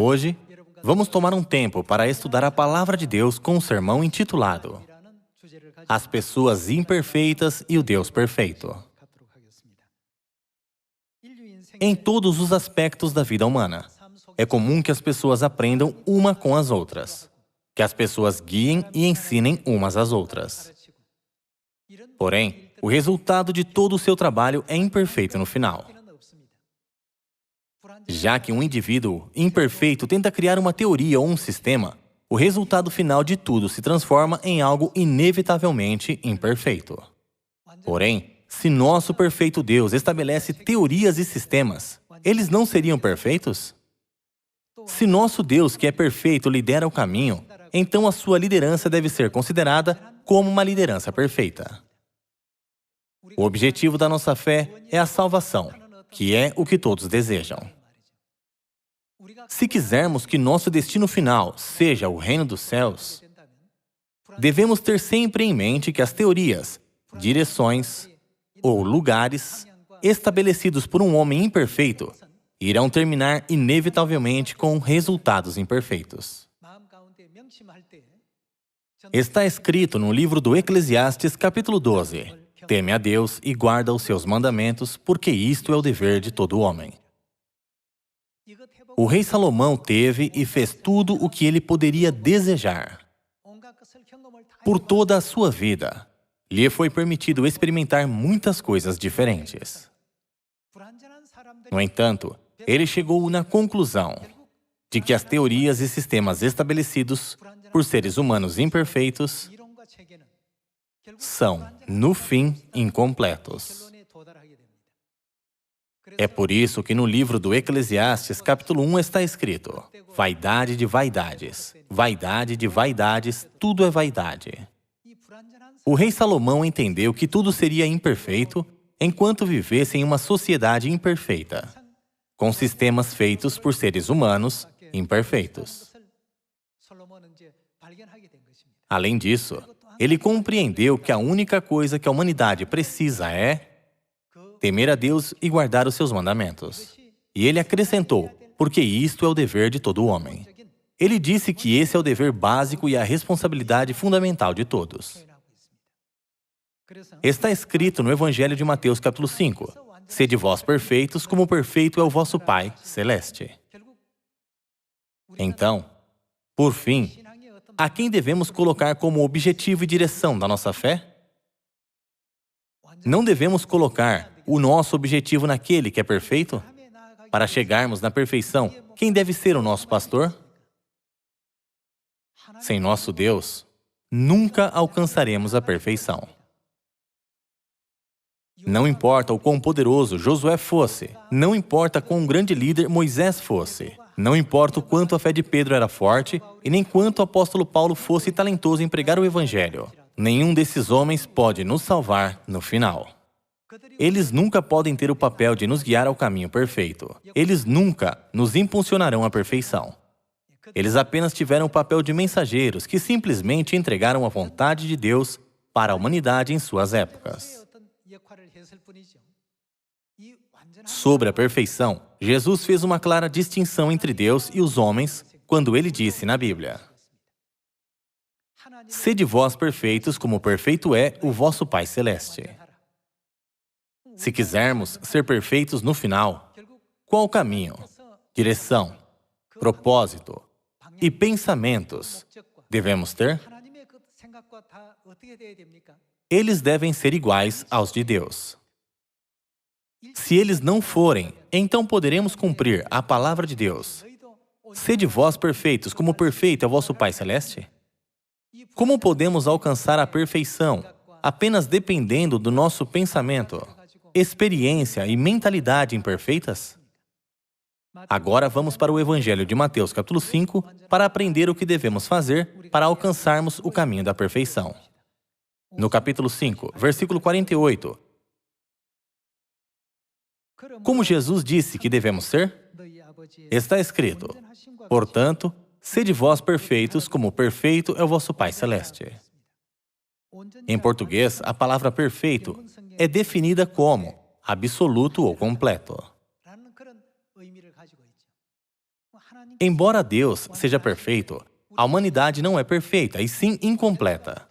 Hoje, vamos tomar um tempo para estudar a Palavra de Deus com um sermão intitulado As Pessoas Imperfeitas e o Deus Perfeito. Em todos os aspectos da vida humana, é comum que as pessoas aprendam uma com as outras, que as pessoas guiem e ensinem umas às outras. Porém, o resultado de todo o seu trabalho é imperfeito no final. Já que um indivíduo imperfeito tenta criar uma teoria ou um sistema, o resultado final de tudo se transforma em algo inevitavelmente imperfeito. Porém, se nosso perfeito Deus estabelece teorias e sistemas, eles não seriam perfeitos? Se nosso Deus, que é perfeito, lidera o caminho, então a sua liderança deve ser considerada como uma liderança perfeita. O objetivo da nossa fé é a salvação, que é o que todos desejam. Se quisermos que nosso destino final seja o reino dos céus, devemos ter sempre em mente que as teorias, direções ou lugares estabelecidos por um homem imperfeito irão terminar inevitavelmente com resultados imperfeitos. Está escrito no livro do Eclesiastes, capítulo 12, Teme a Deus e guarda os seus mandamentos, porque isto é o dever de todo homem. O rei Salomão teve e fez tudo o que ele poderia desejar. Por toda a sua vida, lhe foi permitido experimentar muitas coisas diferentes. No entanto, ele chegou na conclusão de que as teorias e sistemas estabelecidos por seres humanos imperfeitos são, no fim, incompletos. É por isso que no livro do Eclesiastes, capítulo 1, está escrito: vaidade de vaidades, vaidade de vaidades, tudo é vaidade. O rei Salomão entendeu que tudo seria imperfeito enquanto vivesse em uma sociedade imperfeita, com sistemas feitos por seres humanos imperfeitos. Além disso, ele compreendeu que a única coisa que a humanidade precisa é temer a Deus e guardar os seus mandamentos. E ele acrescentou, porque isto é o dever de todo homem. Ele disse que esse é o dever básico e a responsabilidade fundamental de todos. Está escrito no Evangelho de Mateus, capítulo 5, Sede vós perfeitos, como perfeito é o vosso Pai Celeste. Então, por fim, a quem devemos colocar como objetivo e direção da nossa fé? Não devemos colocar o nosso objetivo naquele que é perfeito? Para chegarmos na perfeição, quem deve ser o nosso pastor? Sem nosso Deus, nunca alcançaremos a perfeição. Não importa o quão poderoso Josué fosse, não importa quão grande líder Moisés fosse, não importa o quanto a fé de Pedro era forte e nem quanto o apóstolo Paulo fosse talentoso em pregar o Evangelho, nenhum desses homens pode nos salvar no final. Eles nunca podem ter o papel de nos guiar ao caminho perfeito. Eles nunca nos impulsionarão à perfeição. Eles apenas tiveram o papel de mensageiros que simplesmente entregaram a vontade de Deus para a humanidade em suas épocas. Sobre a perfeição, Jesus fez uma clara distinção entre Deus e os homens quando ele disse na Bíblia: Sede vós perfeitos, como perfeito é o vosso Pai Celeste. Se quisermos ser perfeitos no final, qual caminho, direção, propósito e pensamentos devemos ter? Eles devem ser iguais aos de Deus. Se eles não forem, então poderemos cumprir a palavra de Deus. Sede vós perfeitos, como perfeito é o vosso Pai Celeste? Como podemos alcançar a perfeição apenas dependendo do nosso pensamento, experiência e mentalidade imperfeitas? Agora vamos para o Evangelho de Mateus, capítulo 5, para aprender o que devemos fazer para alcançarmos o caminho da perfeição. No capítulo 5, versículo 48, como Jesus disse que devemos ser? Está escrito: portanto, sede vós perfeitos, como perfeito é o vosso Pai Celeste. Em português, a palavra perfeito é definida como absoluto ou completo. Embora Deus seja perfeito, a humanidade não é perfeita, e sim incompleta.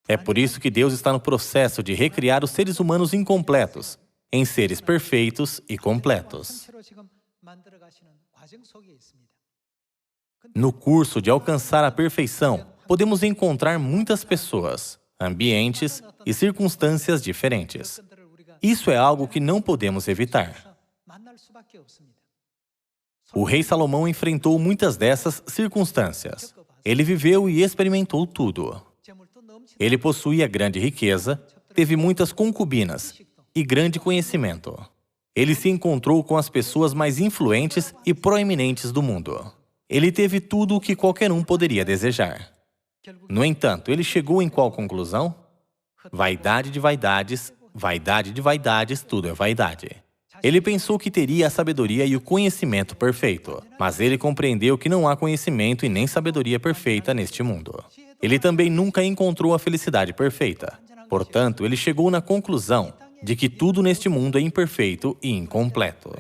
É por isso que Deus está no processo de recriar os seres humanos incompletos em seres perfeitos e completos. No curso de alcançar a perfeição, podemos encontrar muitas pessoas, ambientes e circunstâncias diferentes. Isso é algo que não podemos evitar. O rei Salomão enfrentou muitas dessas circunstâncias. Ele viveu e experimentou tudo. Ele possuía grande riqueza, teve muitas concubinas e grande conhecimento. Ele se encontrou com as pessoas mais influentes e proeminentes do mundo. Ele teve tudo o que qualquer um poderia desejar. No entanto, ele chegou em qual conclusão? Vaidade de vaidades, tudo é vaidade. Ele pensou que teria a sabedoria e o conhecimento perfeito, mas ele compreendeu que não há conhecimento e nem sabedoria perfeita neste mundo. Ele também nunca encontrou a felicidade perfeita. Portanto, ele chegou na conclusão de que tudo neste mundo é imperfeito e incompleto.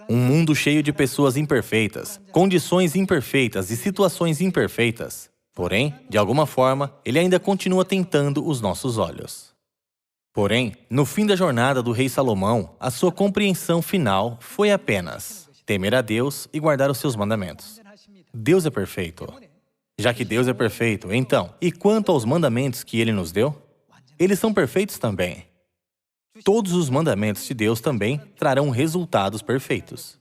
Um mundo cheio de pessoas imperfeitas, condições imperfeitas e situações imperfeitas. Porém, de alguma forma, ele ainda continua tentando os nossos olhos. Porém, no fim da jornada do rei Salomão, a sua compreensão final foi apenas temer a Deus e guardar os seus mandamentos. Deus é perfeito. Já que Deus é perfeito, então, e quanto aos mandamentos que Ele nos deu? Eles são perfeitos também. Todos os mandamentos de Deus também trarão resultados perfeitos.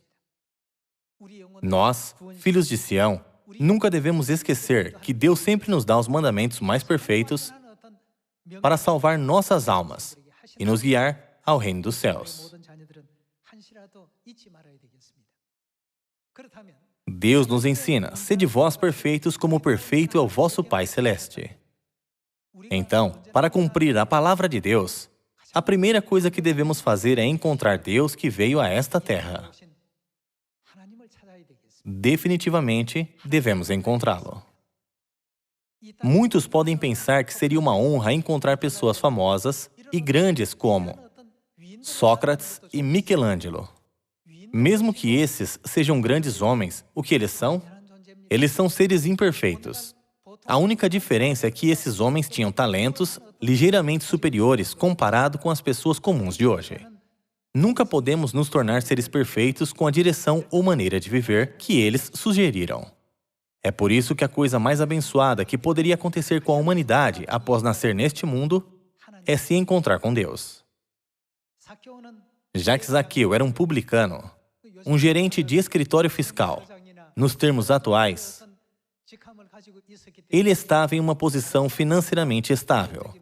Nós, filhos de Sião, nunca devemos esquecer que Deus sempre nos dá os mandamentos mais perfeitos para salvar nossas almas e nos guiar ao reino dos céus. Deus nos ensina, sede vós perfeitos como perfeito é o vosso Pai Celeste. Então, para cumprir a palavra de Deus, a primeira coisa que devemos fazer é encontrar Deus que veio a esta terra. Definitivamente, devemos encontrá-lo. Muitos podem pensar que seria uma honra encontrar pessoas famosas e grandes como Sócrates e Michelangelo. Mesmo que esses sejam grandes homens, o que eles são? Eles são seres imperfeitos. A única diferença é que esses homens tinham talentos ligeiramente superiores comparado com as pessoas comuns de hoje. Nunca podemos nos tornar seres perfeitos com a direção ou maneira de viver que eles sugeriram. É por isso que a coisa mais abençoada que poderia acontecer com a humanidade após nascer neste mundo é se encontrar com Deus. Já que Zaqueu era um publicano, um gerente de escritório fiscal, nos termos atuais, ele estava em uma posição financeiramente estável,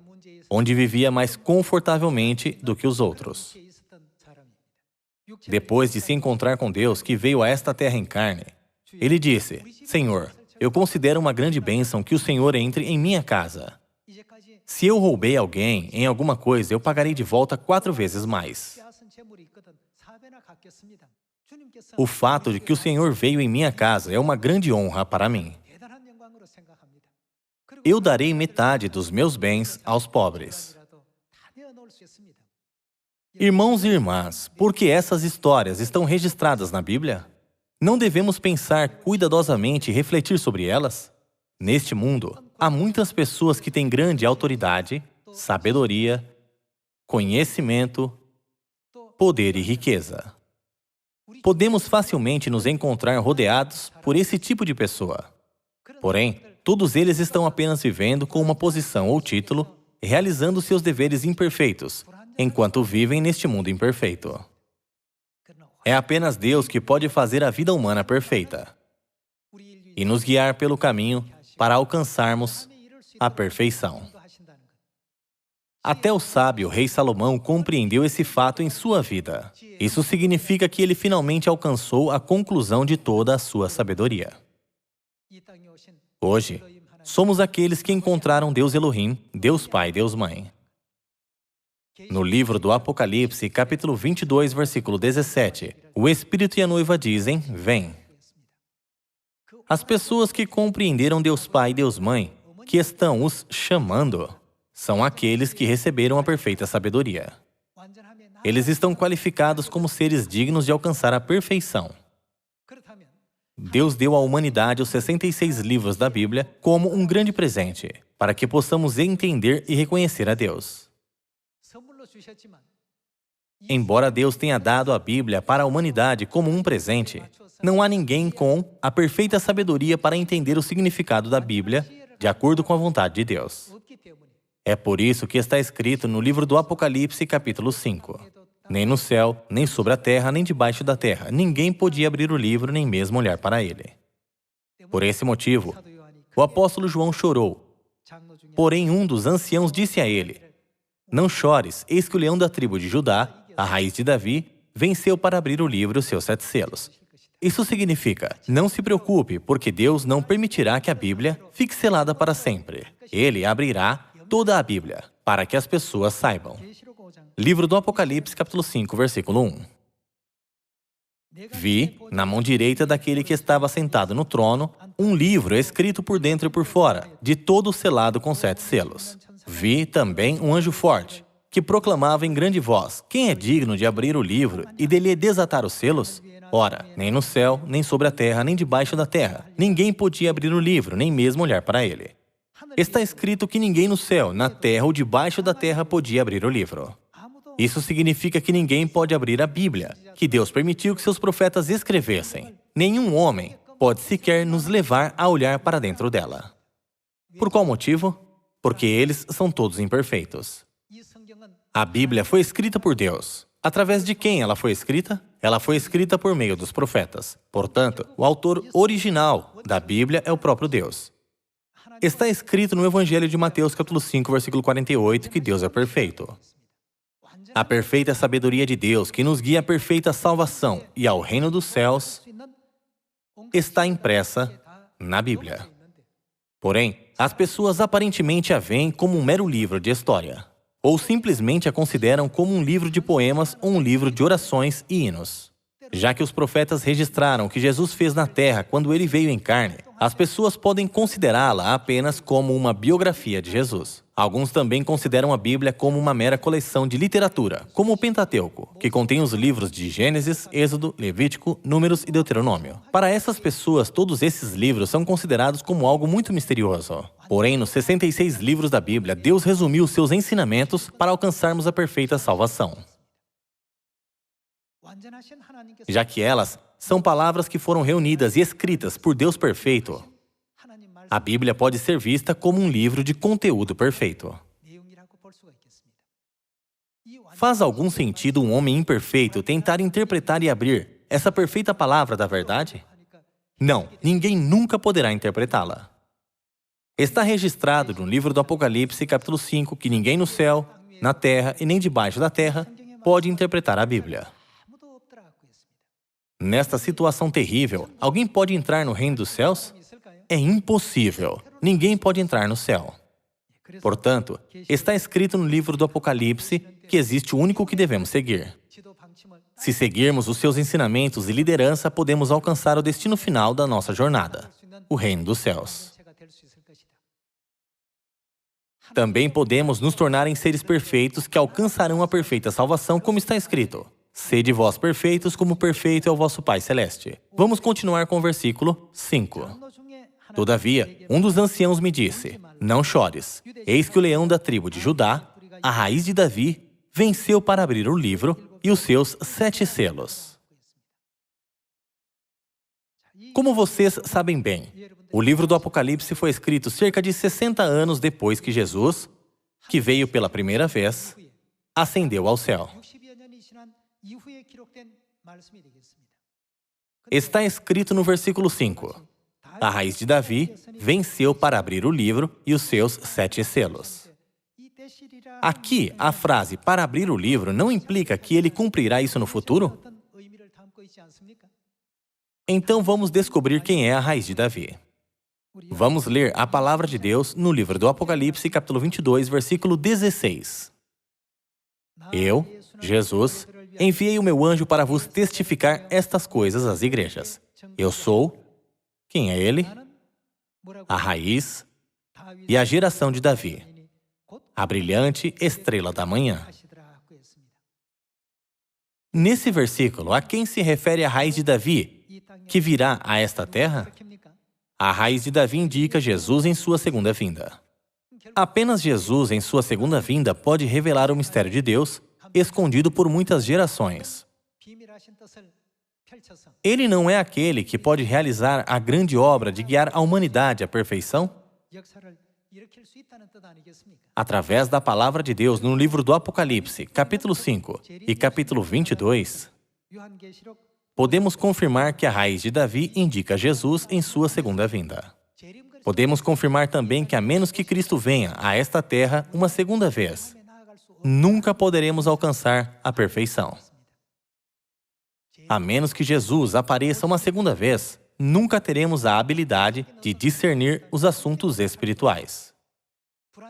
onde vivia mais confortavelmente do que os outros. Depois de se encontrar com Deus, que veio a esta terra em carne, ele disse, Senhor, eu considero uma grande bênção que o Senhor entre em minha casa. Se eu roubei alguém em alguma coisa, eu pagarei de volta 4 vezes mais. O fato de que o Senhor veio em minha casa é uma grande honra para mim. Eu darei metade dos meus bens aos pobres. Irmãos e irmãs, por que essas histórias estão registradas na Bíblia? Não devemos pensar cuidadosamente e refletir sobre elas? Neste mundo, há muitas pessoas que têm grande autoridade, sabedoria, conhecimento, poder e riqueza. Podemos facilmente nos encontrar rodeados por esse tipo de pessoa. Porém, todos eles estão apenas vivendo com uma posição ou título, realizando seus deveres imperfeitos, enquanto vivem neste mundo imperfeito. É apenas Deus que pode fazer a vida humana perfeita e nos guiar pelo caminho para alcançarmos a perfeição. Até o sábio rei Salomão compreendeu esse fato em sua vida. Isso significa que ele finalmente alcançou a conclusão de toda a sua sabedoria. Hoje, somos aqueles que encontraram Deus Elohim, Deus Pai, Deus Mãe. No livro do Apocalipse, capítulo 22, versículo 17, o Espírito e a noiva dizem, vem. As pessoas que compreenderam Deus Pai e Deus Mãe, que estão os chamando, são aqueles que receberam a perfeita sabedoria. Eles estão qualificados como seres dignos de alcançar a perfeição. Deus deu à humanidade os 66 livros da Bíblia como um grande presente, para que possamos entender e reconhecer a Deus. Embora Deus tenha dado a Bíblia para a humanidade como um presente, não há ninguém com a perfeita sabedoria para entender o significado da Bíblia de acordo com a vontade de Deus. É por isso que está escrito no livro do Apocalipse, capítulo 5. Nem no céu, nem sobre a terra, nem debaixo da terra, ninguém podia abrir o livro, nem mesmo olhar para ele. Por esse motivo, o apóstolo João chorou. Porém, um dos anciãos disse a ele: Não chores, eis que o leão da tribo de Judá, a raiz de Davi, venceu para abrir o livro e os seus 7 selos. Isso significa, não se preocupe, porque Deus não permitirá que a Bíblia fique selada para sempre. Ele abrirá toda a Bíblia, para que as pessoas saibam. Livro do Apocalipse, capítulo 5, versículo 1. Vi, na mão direita daquele que estava sentado no trono, um livro escrito por dentro e por fora, de todo selado com 7 selos. Vi também um anjo forte, que proclamava em grande voz: Quem é digno de abrir o livro e dele desatar os selos? Ora, nem no céu, nem sobre a terra, nem debaixo da terra, ninguém podia abrir o livro, nem mesmo olhar para ele. Está escrito que ninguém no céu, na terra ou debaixo da terra podia abrir o livro. Isso significa que ninguém pode abrir a Bíblia, que Deus permitiu que seus profetas escrevessem. Nenhum homem pode sequer nos levar a olhar para dentro dela. Por qual motivo? Porque eles são todos imperfeitos. A Bíblia foi escrita por Deus. Através de quem ela foi escrita? Ela foi escrita por meio dos profetas. Portanto, o autor original da Bíblia é o próprio Deus. Está escrito no Evangelho de Mateus, capítulo 5, versículo 48, que Deus é perfeito. A perfeita sabedoria de Deus, que nos guia à perfeita salvação e ao reino dos céus, está impressa na Bíblia. Porém, as pessoas aparentemente a veem como um mero livro de história, ou simplesmente a consideram como um livro de poemas ou um livro de orações e hinos. Já que os profetas registraram o que Jesus fez na terra quando ele veio em carne, as pessoas podem considerá-la apenas como uma biografia de Jesus. Alguns também consideram a Bíblia como uma mera coleção de literatura, como o Pentateuco, que contém os livros de Gênesis, Êxodo, Levítico, Números e Deuteronômio. Para essas pessoas, todos esses livros são considerados como algo muito misterioso. Porém, nos 66 livros da Bíblia, Deus resumiu seus ensinamentos para alcançarmos a perfeita salvação. Já que elas são palavras que foram reunidas e escritas por Deus perfeito, a Bíblia pode ser vista como um livro de conteúdo perfeito. Faz algum sentido um homem imperfeito tentar interpretar e abrir essa perfeita palavra da verdade? Não, ninguém nunca poderá interpretá-la. Está registrado no livro do Apocalipse, capítulo 5, que ninguém no céu, na terra e nem debaixo da terra pode interpretar a Bíblia. Nesta situação terrível, alguém pode entrar no reino dos céus? É impossível. Ninguém pode entrar no céu. Portanto, está escrito no livro do Apocalipse que existe o único que devemos seguir. Se seguirmos os seus ensinamentos e liderança, podemos alcançar o destino final da nossa jornada, o reino dos céus. Também podemos nos tornar em seres perfeitos que alcançarão a perfeita salvação, como está escrito: Sede vós perfeitos, como perfeito é o vosso Pai Celeste. Vamos continuar com o versículo 5. Todavia, um dos anciãos me disse: Não chores, eis que o leão da tribo de Judá, a raiz de Davi, venceu para abrir o livro e os seus 7 selos. Como vocês sabem bem, o livro do Apocalipse foi escrito cerca de 60 anos depois que Jesus, que veio pela primeira vez, ascendeu ao céu. Está escrito no versículo 5: A raiz de Davi venceu para abrir o livro e os seus 7 selos. Aqui, a frase para abrir o livro não implica que ele cumprirá isso no futuro? Então vamos descobrir quem é a raiz de Davi. Vamos ler a palavra de Deus no livro do Apocalipse, capítulo 22, versículo 16. Eu, Jesus, enviei o meu anjo para vos testificar estas coisas às igrejas. Eu sou... Quem é ele? A raiz e a geração de Davi, a brilhante estrela da manhã. Nesse versículo, a quem se refere a raiz de Davi que virá a esta terra? A raiz de Davi indica Jesus em sua segunda vinda. Apenas Jesus em sua segunda vinda pode revelar o mistério de Deus, escondido por muitas gerações. Ele não é aquele que pode realizar a grande obra de guiar a humanidade à perfeição? Através da palavra de Deus no livro do Apocalipse, capítulo 5 e capítulo 22, podemos confirmar que a raiz de Davi indica Jesus em sua segunda vinda. Podemos confirmar também que, a menos que Cristo venha a esta terra uma segunda vez, nunca poderemos alcançar a perfeição. A menos que Jesus apareça uma segunda vez, nunca teremos a habilidade de discernir os assuntos espirituais.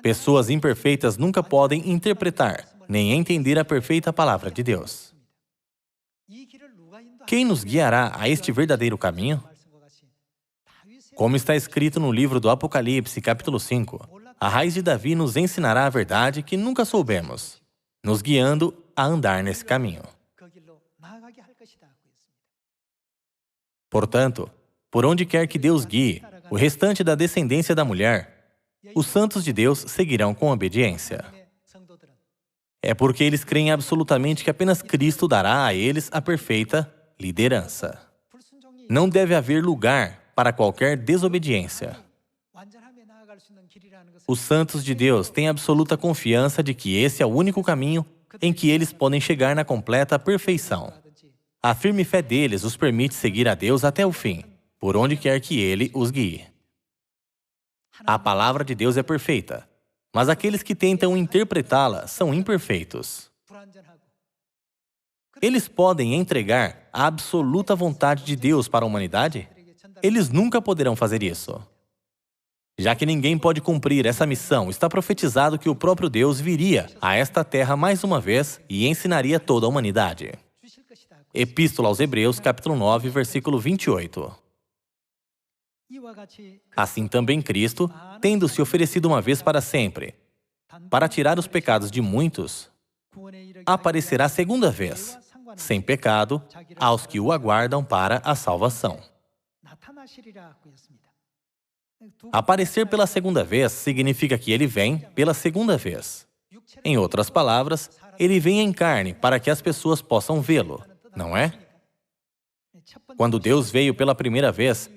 Pessoas imperfeitas nunca podem interpretar nem entender a perfeita palavra de Deus. Quem nos guiará a este verdadeiro caminho? Como está escrito no livro do Apocalipse, capítulo 5, a raiz de Davi nos ensinará a verdade que nunca soubemos, nos guiando a andar nesse caminho. Portanto, por onde quer que Deus guie o restante da descendência da mulher, os santos de Deus seguirão com obediência. É porque eles creem absolutamente que apenas Cristo dará a eles a perfeita liderança. Não deve haver lugar para qualquer desobediência. Os santos de Deus têm absoluta confiança de que esse é o único caminho em que eles podem chegar na completa perfeição. A firme fé deles os permite seguir a Deus até o fim, por onde quer que Ele os guie. A palavra de Deus é perfeita, mas aqueles que tentam interpretá-la são imperfeitos. Eles podem entregar a absoluta vontade de Deus para a humanidade? Eles nunca poderão fazer isso. Já que ninguém pode cumprir essa missão, está profetizado que o próprio Deus viria a esta terra mais uma vez e ensinaria toda a humanidade. Epístola aos Hebreus, capítulo 9, versículo 28. Assim também Cristo, tendo se oferecido uma vez para sempre, para tirar os pecados de muitos, aparecerá segunda vez, sem pecado, aos que o aguardam para a salvação. Aparecer pela segunda vez significa que ele vem pela segunda vez. Em outras palavras, ele vem em carne para que as pessoas possam vê-lo, não é? Quando Deus veio pela primeira vez,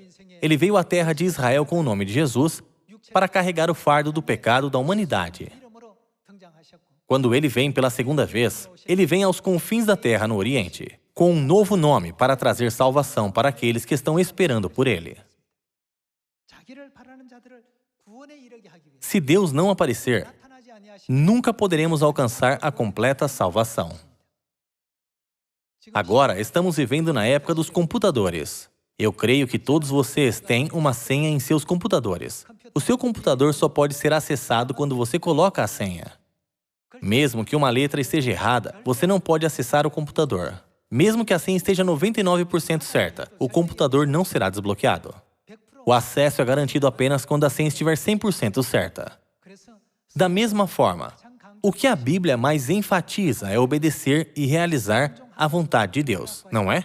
ele veio à terra de Israel com o nome de Jesus para carregar o fardo do pecado da humanidade. Quando ele vem pela segunda vez, ele vem aos confins da terra no Oriente, com um novo nome para trazer salvação para aqueles que estão esperando por ele. Se Deus não aparecer, nunca poderemos alcançar a completa salvação. Agora, estamos vivendo na época dos computadores. Eu creio que todos vocês têm uma senha em seus computadores. O seu computador só pode ser acessado quando você coloca a senha. Mesmo que uma letra esteja errada, você não pode acessar o computador. Mesmo que a senha esteja 99% certa, o computador não será desbloqueado. O acesso é garantido apenas quando a senha estiver 100% certa. Da mesma forma, o que a Bíblia mais enfatiza é obedecer e realizar a vontade de Deus, não é?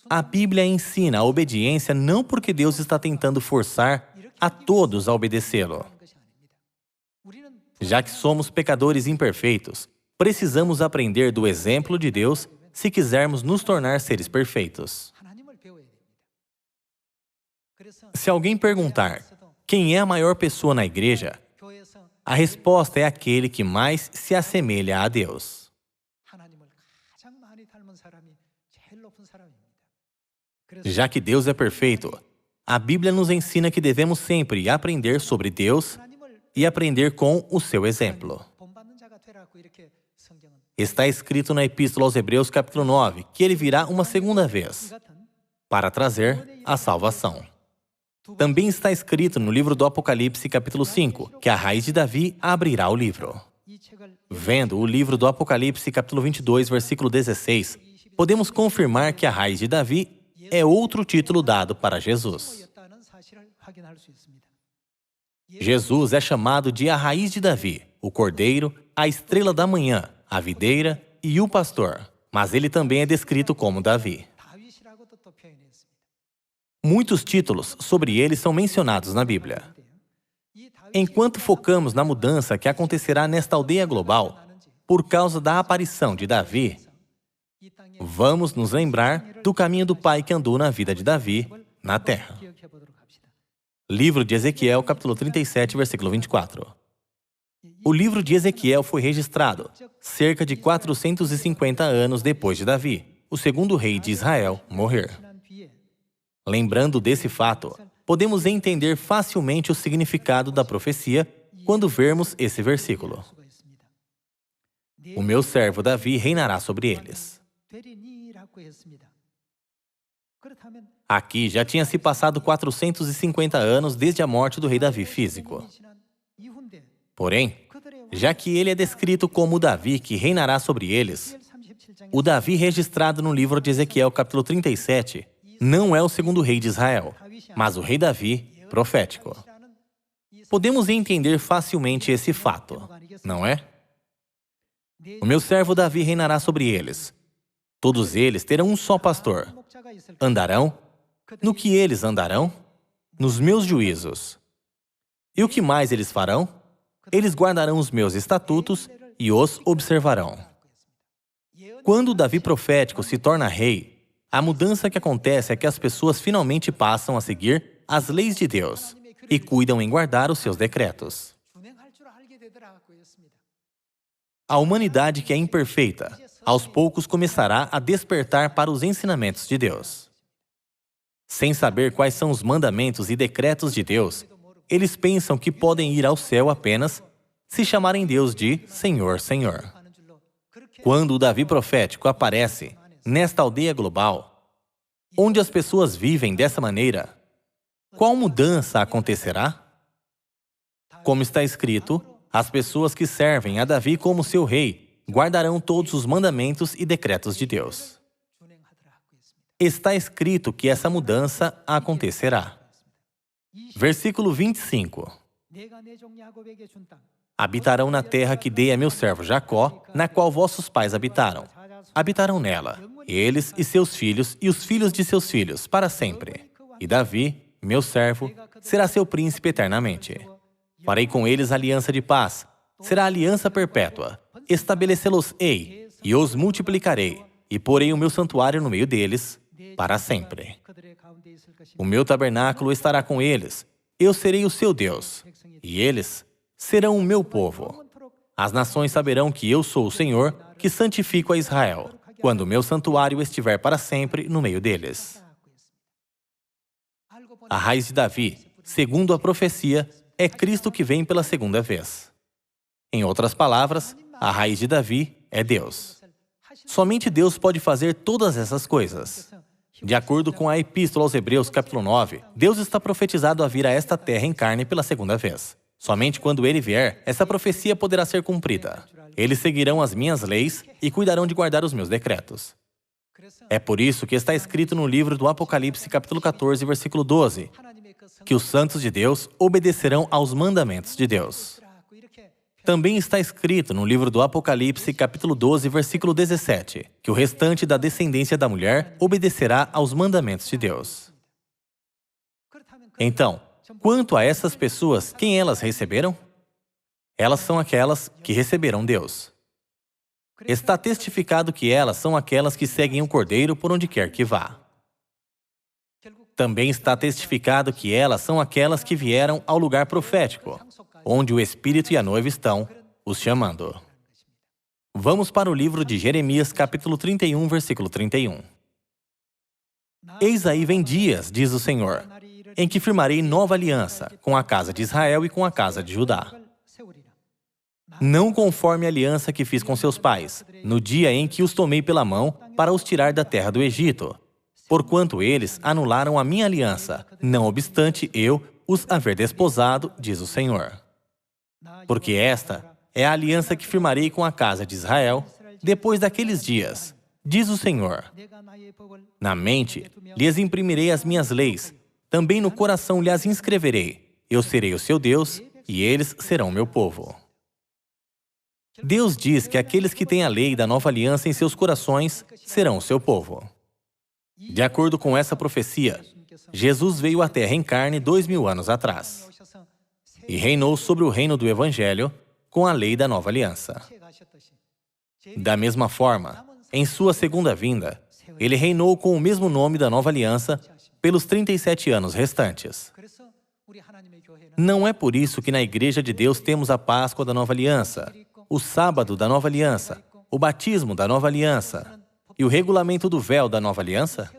A Bíblia ensina a obediência não porque Deus está tentando forçar a todos a obedecê-lo. Já que somos pecadores imperfeitos, precisamos aprender do exemplo de Deus se quisermos nos tornar seres perfeitos. Se alguém perguntar quem é a maior pessoa na igreja, a resposta é aquele que mais se assemelha a Deus. Já que Deus é perfeito, a Bíblia nos ensina que devemos sempre aprender sobre Deus e aprender com o seu exemplo. Está escrito na Epístola aos Hebreus, capítulo 9, que ele virá uma segunda vez para trazer a salvação. Também está escrito no livro do Apocalipse, capítulo 5, que a raiz de Davi abrirá o livro. Vendo o livro do Apocalipse, capítulo 22, versículo 16, podemos confirmar que a raiz de Davi é outro título dado para Jesus. Jesus é chamado de a raiz de Davi, o Cordeiro, a estrela da manhã, a videira e o pastor. mas ele também é descrito como Davi. Muitos títulos sobre ele são mencionados na Bíblia. Enquanto focamos na mudança que acontecerá nesta aldeia global, por causa da aparição de Davi, vamos nos lembrar do caminho do pai que andou na vida de Davi na terra. Livro de Ezequiel, capítulo 37, versículo 24. O livro de Ezequiel foi registrado cerca de 450 anos depois de Davi, o segundo rei de Israel, morrer. Lembrando desse fato, podemos entender facilmente o significado da profecia quando vermos esse versículo. O meu servo Davi reinará sobre eles. Aqui já tinha se passado 450 anos desde a morte do rei Davi físico. Porém, já que ele é descrito como o Davi que reinará sobre eles, o Davi registrado no livro de Ezequiel, capítulo 37, não é o segundo rei de Israel, mas o rei Davi profético. Podemos entender facilmente esse fato, não é? O meu servo Davi reinará sobre eles. Todos eles terão um só pastor. Andarão? No que eles andarão? Nos meus juízos. E o que mais eles farão? Eles guardarão os meus estatutos e os observarão. Quando o Davi profético se torna rei, a mudança que acontece é que as pessoas finalmente passam a seguir as leis de Deus e cuidam em guardar os seus decretos. A humanidade que é imperfeita, aos poucos começará a despertar para os ensinamentos de Deus. Sem saber quais são os mandamentos e decretos de Deus, eles pensam que podem ir ao céu apenas se chamarem Deus de Senhor, Senhor. Quando o Davi profético aparece nesta aldeia global, onde as pessoas vivem dessa maneira, qual mudança acontecerá? Como está escrito, as pessoas que servem a Davi como seu rei guardarão todos os mandamentos e decretos de Deus. Está escrito que essa mudança acontecerá. Versículo 25. Habitarão na terra que dei a meu servo Jacó, na qual vossos pais habitaram. Habitarão nela, eles e seus filhos e os filhos de seus filhos, para sempre. E Davi, meu servo, será seu príncipe eternamente. Farei com eles aliança de paz, será aliança perpétua. Estabelecê-los-ei e os multiplicarei, e porei o meu santuário no meio deles, para sempre. O meu tabernáculo estará com eles, eu serei o seu Deus, e eles serão o meu povo. As nações saberão que eu sou o Senhor, que santifico a Israel, quando o meu santuário estiver para sempre no meio deles. A raiz de Davi, segundo a profecia, é Cristo que vem pela segunda vez. Em outras palavras, a raiz de Davi é Deus. Somente Deus pode fazer todas essas coisas. De acordo com a Epístola aos Hebreus, capítulo 9, Deus está profetizado a vir a esta terra em carne pela segunda vez. Somente quando Ele vier, essa profecia poderá ser cumprida. Eles seguirão as minhas leis e cuidarão de guardar os meus decretos. É por isso que está escrito no livro do Apocalipse, capítulo 14, versículo 12, que os santos de Deus obedecerão aos mandamentos de Deus. Também está escrito no livro do Apocalipse, capítulo 12, versículo 17, que o restante da descendência da mulher obedecerá aos mandamentos de Deus. Então, quanto a essas pessoas, quem elas receberam? Elas são aquelas que receberam Deus. Está testificado que elas são aquelas que seguem o Cordeiro por onde quer que vá. Também está testificado que elas são aquelas que vieram ao lugar profético, onde o Espírito e a noiva estão os chamando. Vamos para o livro de Jeremias, capítulo 31, versículo 31. Eis aí vem dias, diz o Senhor, em que firmarei nova aliança com a casa de Israel e com a casa de Judá. Não conforme a aliança que fiz com seus pais, no dia em que os tomei pela mão para os tirar da terra do Egito, porquanto eles anularam a minha aliança, não obstante eu os haver desposado, diz o Senhor. Porque esta é a aliança que firmarei com a casa de Israel depois daqueles dias, diz o Senhor. Na mente lhes imprimirei as minhas leis, também no coração lhes inscreverei. Eu serei o seu Deus e eles serão meu povo. Deus diz que aqueles que têm a lei da nova aliança em seus corações serão o seu povo. De acordo com essa profecia, Jesus veio à Terra em carne 2000 anos atrás e reinou sobre o reino do Evangelho com a lei da nova aliança. Da mesma forma, em sua segunda vinda, ele reinou com o mesmo nome da nova aliança pelos 37 anos restantes. Não é por isso que na Igreja de Deus temos a Páscoa da Nova Aliança, o Sábado da Nova Aliança, o Batismo da Nova Aliança e o regulamento do véu da Nova Aliança.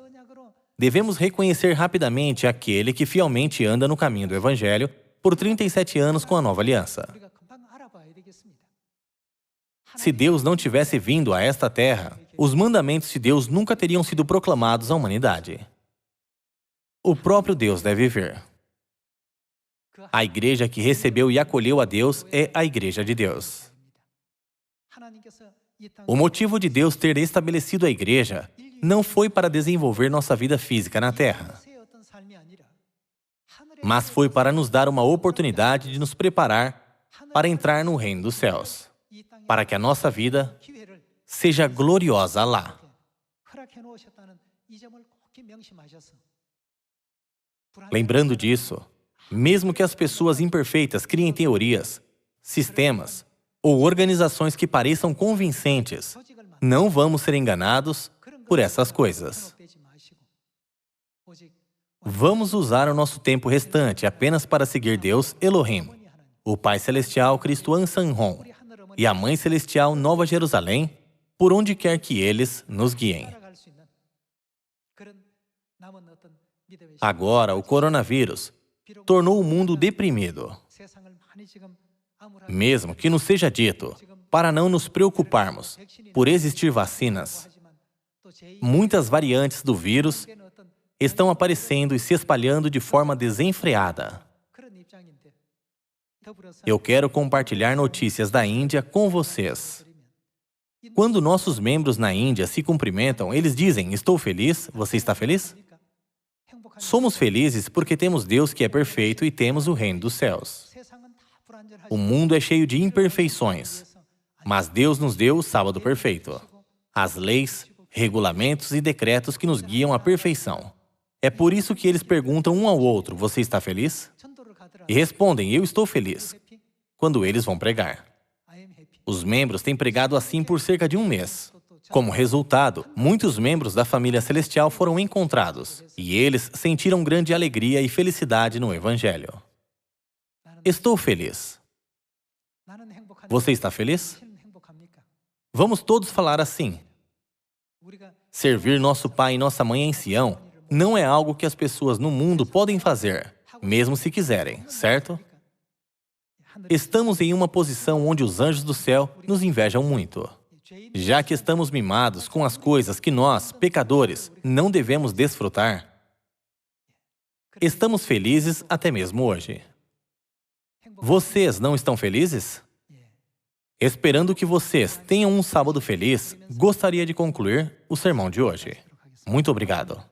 Devemos reconhecer rapidamente aquele que fielmente anda no caminho do Evangelho por 37 anos com a Nova Aliança. Se Deus não tivesse vindo a esta terra, os mandamentos de Deus nunca teriam sido proclamados à humanidade. O próprio Deus deve vir. A igreja que recebeu e acolheu a Deus é a Igreja de Deus. O motivo de Deus ter estabelecido a igreja não foi para desenvolver nossa vida física na terra, mas foi para nos dar uma oportunidade de nos preparar para entrar no reino dos céus, para que a nossa vida seja gloriosa lá. Lembrando disso, mesmo que as pessoas imperfeitas criem teorias, sistemas ou organizações que pareçam convincentes, não vamos ser enganados por essas coisas. Vamos usar o nosso tempo restante apenas para seguir Deus Elohim, o Pai Celestial Cristo Ansanhon e a Mãe Celestial Nova Jerusalém, por onde quer que eles nos guiem. Agora, o coronavírus tornou o mundo deprimido. Mesmo que nos seja dito para não nos preocuparmos por existir vacinas, muitas variantes do vírus estão aparecendo e se espalhando de forma desenfreada. Eu quero compartilhar notícias da Índia com vocês. Quando nossos membros na Índia se cumprimentam, eles dizem: "Estou feliz, você está feliz?" Somos felizes porque temos Deus que é perfeito e temos o reino dos céus. O mundo é cheio de imperfeições, mas Deus nos deu o sábado perfeito, as leis, regulamentos e decretos que nos guiam à perfeição. É por isso que eles perguntam um ao outro: "Você está feliz?" E respondem: "Eu estou feliz", quando eles vão pregar. Os membros têm pregado assim por cerca de um mês. Como resultado, muitos membros da família celestial foram encontrados, e eles sentiram grande alegria e felicidade no Evangelho. Estou feliz. Você está feliz? Vamos todos falar assim. Servir nosso pai e nossa mãe em Sião não é algo que as pessoas no mundo podem fazer, mesmo se quiserem, certo? Estamos em uma posição onde os anjos do céu nos invejam muito. Já que estamos mimados com as coisas que nós, pecadores, não devemos desfrutar, estamos felizes até mesmo hoje. Vocês não estão felizes? Esperando que vocês tenham um sábado feliz, gostaria de concluir o sermão de hoje. Muito obrigado.